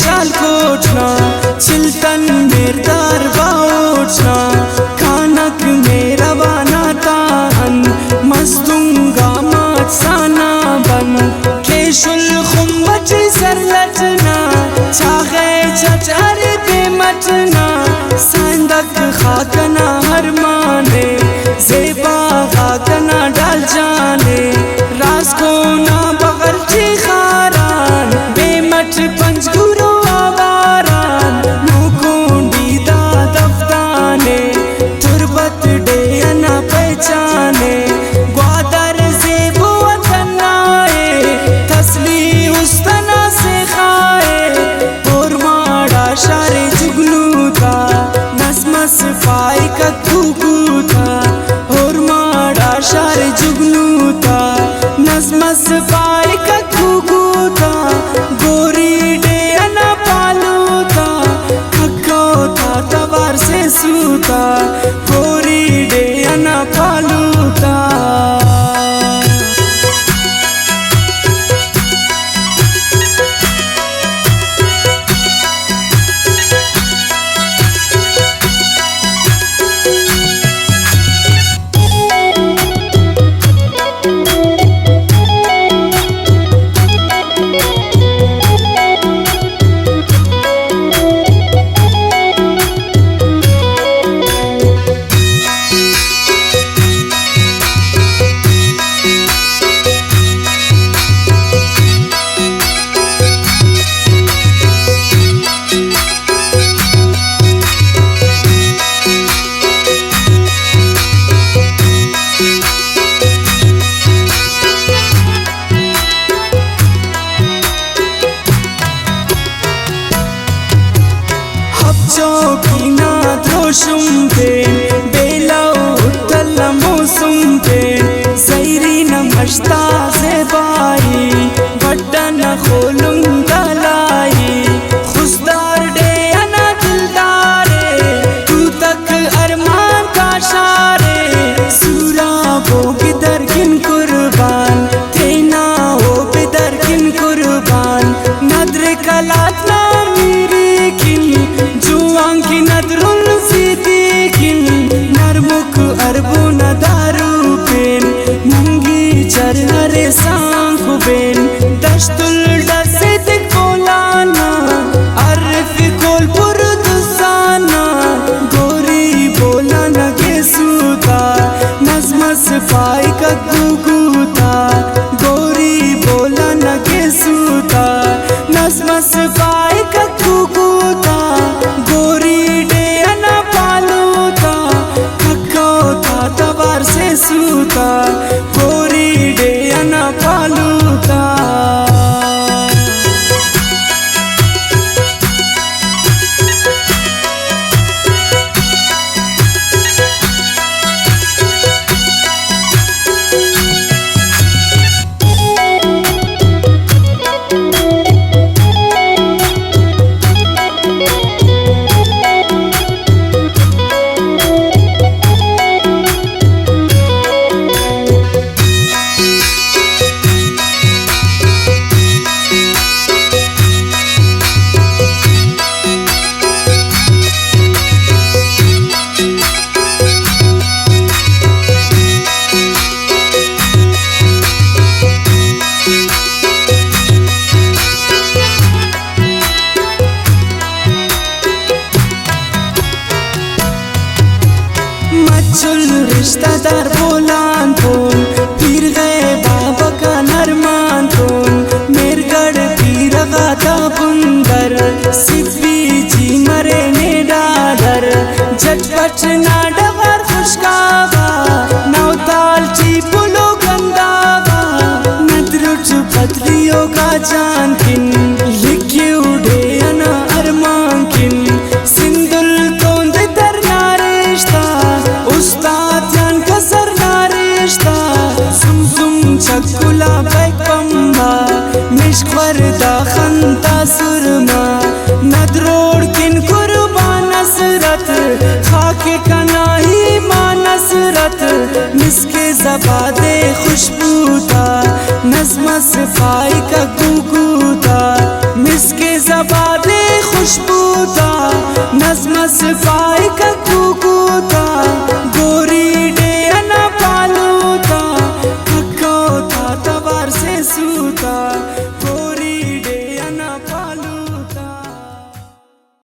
शाल कोटना चिल्तन मेरदार बाउटना खानक मेरा बनाता अन मस्तूंगा माचाना बन केशुल खुम्बच सरलटना चाहे चचर बेमटना संदक खाकना हर माने जेबा खाकना डाल जाने रास को ना बगल खारान बेमठ पंचगुरु आवारान मुकुंडी दा दफ्ताने तुरबत डे ना पहचाने ग्वादर जेबो वतनाए तसली उस्तना से खाए और माड़ा शारे जुगनू था नसमस पाई का कुकू था और माड़ा शारे जुगनू था नसमस पाई का कुकू था गोरी डे ना पालू था खक्को था तवार से सूता गोरी डे ना पालू था। चौकीना द्रोशुम पे बेलाओ तल्ला मौसुम पे ज़ैरी न मश्ता से बाई बट्टा न खोलुम गलाई खुशदार डे अना दिलदारे तू तक अरमान का शारे सूरा वो बिदर किन कुर्बान थे ना हो बिदर किन कुर्बान नद्र कलात ना मेरी किन की नदरुल सीधी किन नरमुख अरबो न दारू पेन मुंगी चरहरे सांख बेन दस्तुल डसे दिख बोलाना अर्फ कोलपुर दुसाना गोरी बोलाना के सूता नजमस पाई का गुगूता गोरी बोलाना के सूता नजमस पाई का गुगूता गोरी डे ना पालू था खक्को था तवार से सूता गोरी डे ना पालू था। मचुल रिश्तेदार बोलान थोन फिर गए बाबा का नरमान थोन मेरगढ़ पीर गाता बुंदर सिद्धि जी मरे ने डाडर झटपट ना डबर खुशकावा नौताल ची पुलो गंदावा नदरुच पतलियों का जान किन लिखी उड़े अना अरमान किन सिंदुल तोंद दरना रिश्ता उस्ताद यान कसर ना रिश्ता सुम चकुला बैक पम्बा मिश्वर दा खंता सुरमा नदरोड़ किन कुर्बान नसरत खाके कनाही मां नसरत मिसके जबादे खुशबू था नज़्म सफाई का गुगू था मिसके जबादे खुशबू था, नज़्म सिपाही का कुकू था, गोरी डे अना पालू था, हक्को था तवार से सूता।